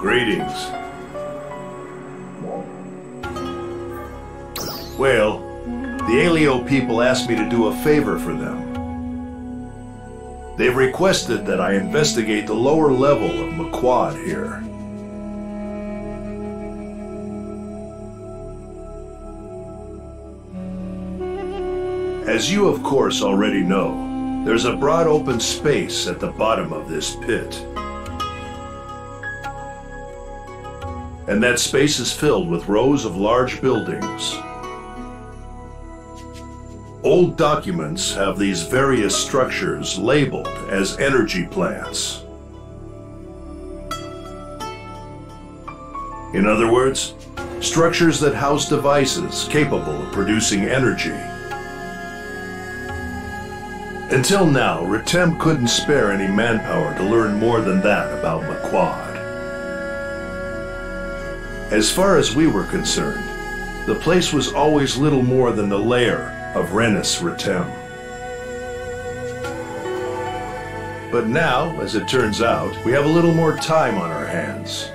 Greetings. Well, the Aelio people asked me to do a favor for them. They've requested that I investigate the lower level of McQuad here. As you of course already know, there's a broad open space at the bottom of this pit. And that space is filled with rows of large buildings. Old documents have these various structures labeled as energy plants. In other words, structures that house devices capable of producing energy. Until now, Retem couldn't spare any manpower to learn more than that about McQuad. As far as we were concerned, the place was always little more than the lair of Retem. But now, as it turns out, we have a little more time on our hands.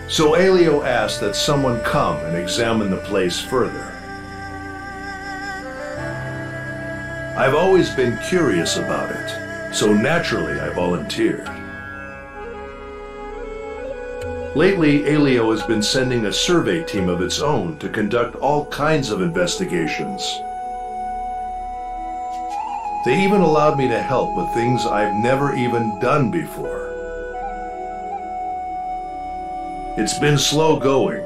So Aelio asked that someone come and examine the place further. I've always been curious about it, so naturally I volunteered. Lately, Aelio has been sending a survey team of its own to conduct all kinds of investigations. They even allowed me to help with things I've never even done before. It's been slow going,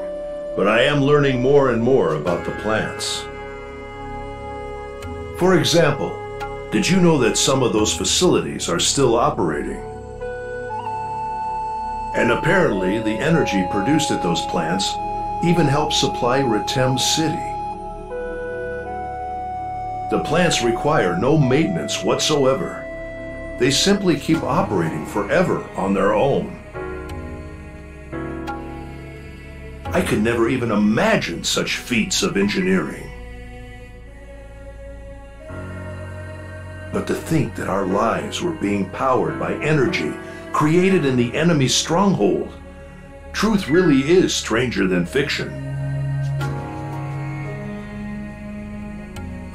but I am learning more and more about the plants. For example, did you know that some of those facilities are still operating? And apparently, the energy produced at those plants even helps supply Retem City. The plants require no maintenance whatsoever. They simply keep operating forever on their own. I could never even imagine such feats of engineering. But to think that our lives were being powered by energy created in the enemy's stronghold. Truth really is stranger than fiction.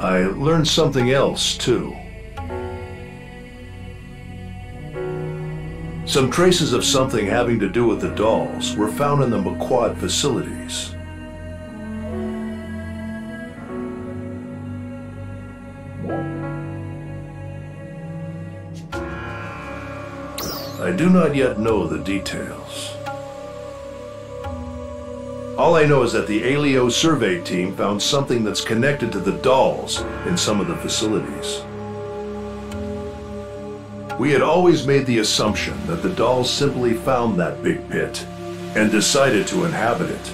I learned something else, too. Some traces of something having to do with the dolls were found in the McQuad facilities. I do not yet know the details. All I know is that the Aelio survey team found something that's connected to the dolls in some of the facilities. We had always made the assumption that the dolls simply found that big pit and decided to inhabit it.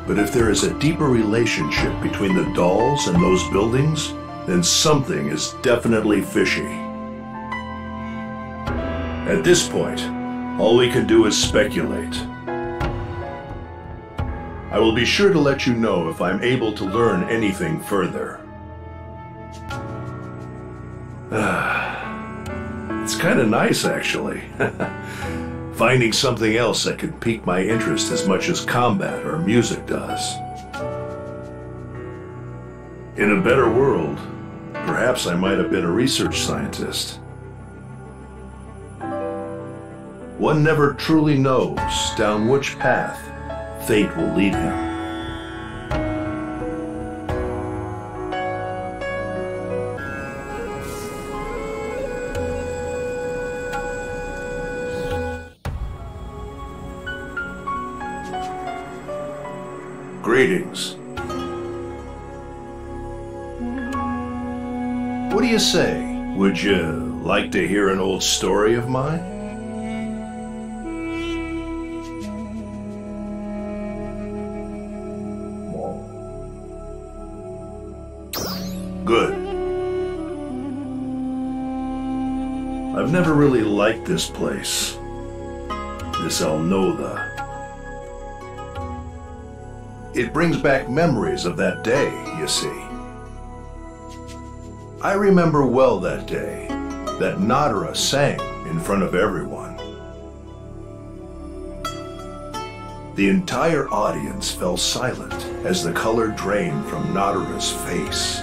But if there is a deeper relationship between the dolls and those buildings, then something is definitely fishy. At this point, all we can do is speculate. I will be sure to let you know if I'm able to learn anything further. It's kind of nice, actually. Finding something else that could pique my interest as much as combat or music does. In a better world, perhaps I might have been a research scientist. One never truly knows down which path fate will lead him. Greetings. What do you say? Would you like to hear an old story of mine? Good. I've never really liked this place. This Alnoda. It brings back memories of that day, you see. I remember well that day that Nadara sang in front of everyone. The entire audience fell silent as the color drained from Nadara's face.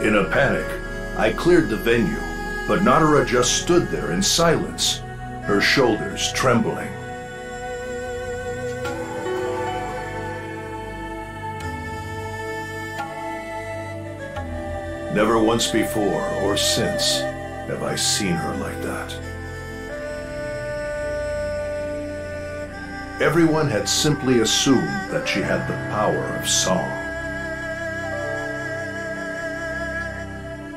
In a panic, I cleared the venue, but Nadara just stood there in silence, her shoulders trembling. Never once before or since have I seen her like that. Everyone had simply assumed that she had the power of song.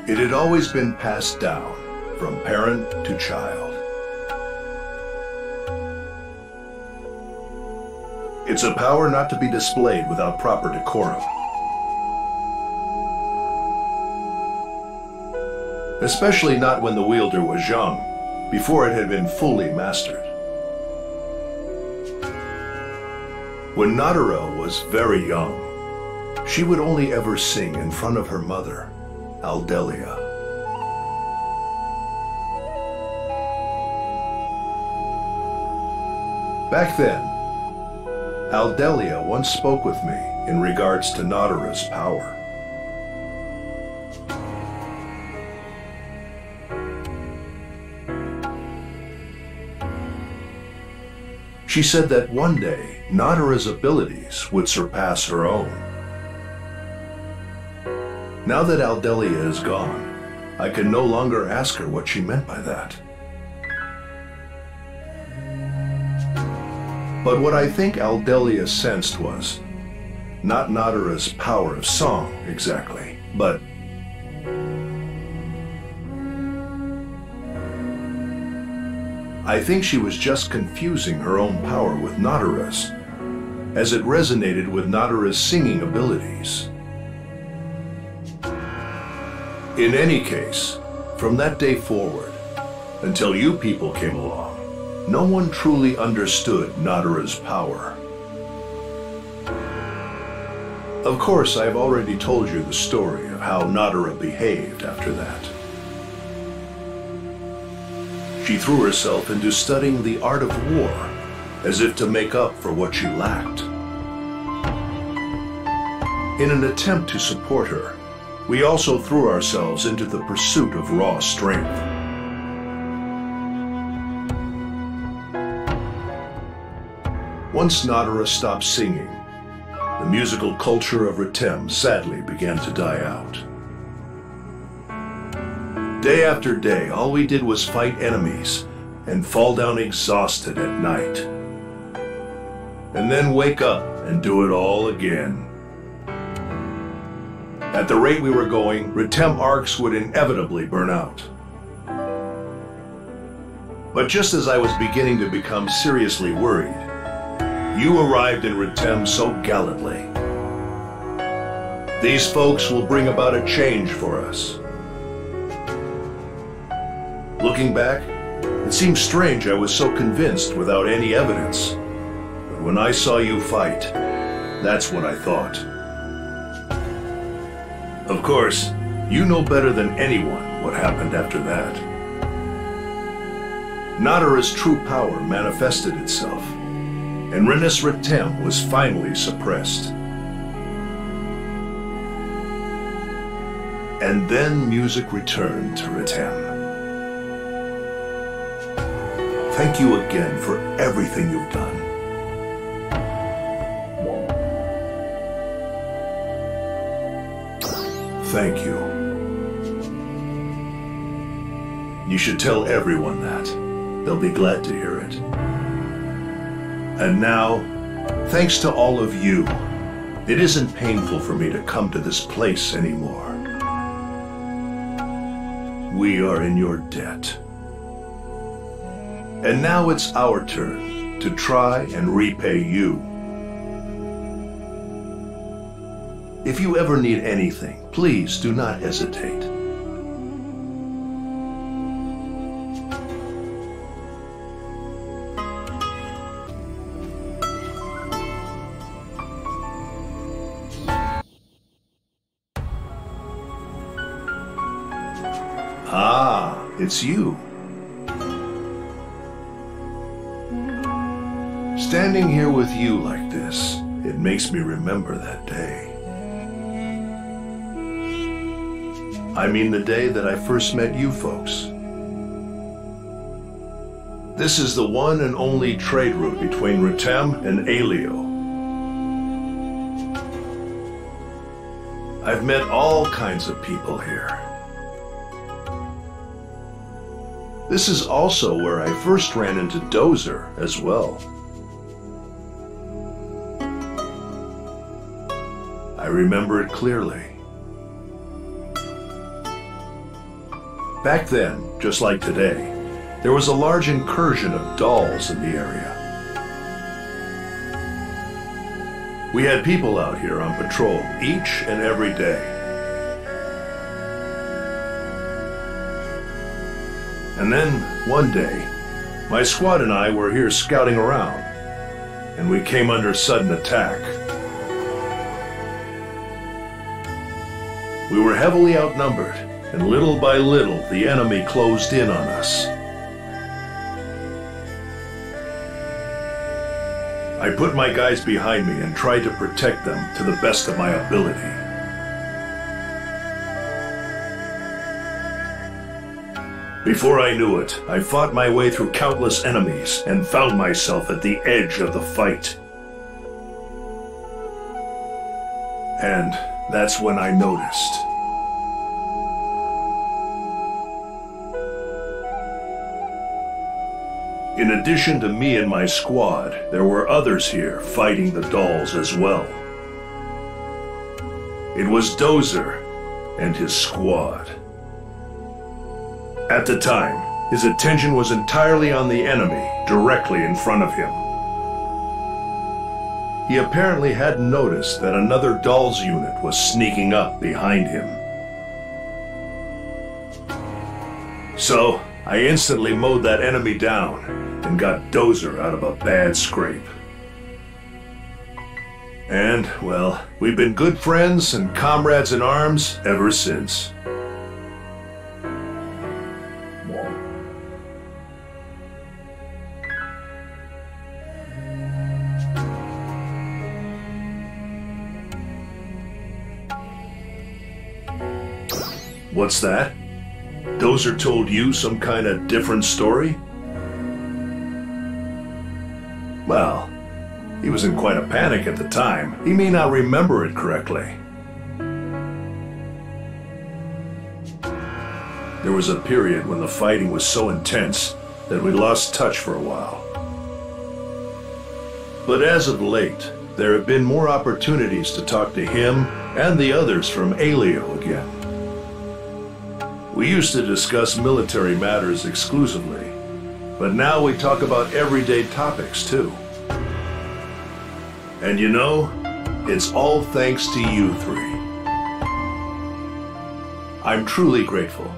It had always been passed down from parent to child. It's a power not to be displayed without proper decorum. Especially not when the wielder was young, before it had been fully mastered. When Nadara was very young, she would only ever sing in front of her mother, Aelio. Back then, Aelio once spoke with me in regards to Nadara's power. She said that one day, Nadara's abilities would surpass her own. Now that Aelio is gone, I can no longer ask her what she meant by that. But what I think Aelio sensed was not Nadara's power of song exactly, but I think she was just confusing her own power with Nadara's, as it resonated with Nadara's singing abilities. In any case, from that day forward, until you people came along, no one truly understood Nadara's power. Of course, I've already told you the story of how Nadara behaved after that. She threw herself into studying the art of war, as if to make up for what she lacked. In an attempt to support her, we also threw ourselves into the pursuit of raw strength. Once Nadara stopped singing, the musical culture of Retem sadly began to die out. Day after day, all we did was fight enemies and fall down exhausted at night. And then wake up and do it all again. At the rate we were going, Retem arcs would inevitably burn out. But just as I was beginning to become seriously worried, you arrived in Retem so gallantly. These folks will bring about a change for us. Looking back, it seems strange I was so convinced without any evidence. But when I saw you fight, that's what I thought. Of course, you know better than anyone what happened after that. Nadara's true power manifested itself, and Renis Retem was finally suppressed. And then music returned to Retem. Thank you again for everything you've done. Thank you. You should tell everyone that. They'll be glad to hear it. And now, thanks to all of you, it isn't painful for me to come to this place anymore. We are in your debt. And now it's our turn to try and repay you. If you ever need anything, please do not hesitate. Ah, it's you. Standing here with you like this, it makes me remember that day. I mean the day that I first met you folks. This is the one and only trade route between Retem and Aelio. I've met all kinds of people here. This is also where I first ran into Dozer as well. I remember it clearly. Back then, just like today, there was a large incursion of dolls in the area. We had people out here on patrol each and every day. And then, one day, my squad and I were here scouting around, and we came under sudden attack. We were heavily outnumbered, and little by little, the enemy closed in on us. I put my guys behind me and tried to protect them to the best of my ability. Before I knew it, I fought my way through countless enemies and found myself at the edge of the fight. And that's when I noticed. In addition to me and my squad, there were others here fighting the dolls as well. It was Dozer and his squad. At the time, his attention was entirely on the enemy, directly in front of him. He apparently hadn't noticed that another dolls unit was sneaking up behind him. So, I instantly mowed that enemy down and got Dozer out of a bad scrape. And, well, we've been good friends and comrades in arms ever since. What's that? Dozer told you some kind of different story? Well, he was in quite a panic at the time. He may not remember it correctly. There was a period when the fighting was so intense that we lost touch for a while. But as of late, there have been more opportunities to talk to him and the others from Aelio again. We used to discuss military matters exclusively, but now we talk about everyday topics too. And you know, it's all thanks to you three. I'm truly grateful.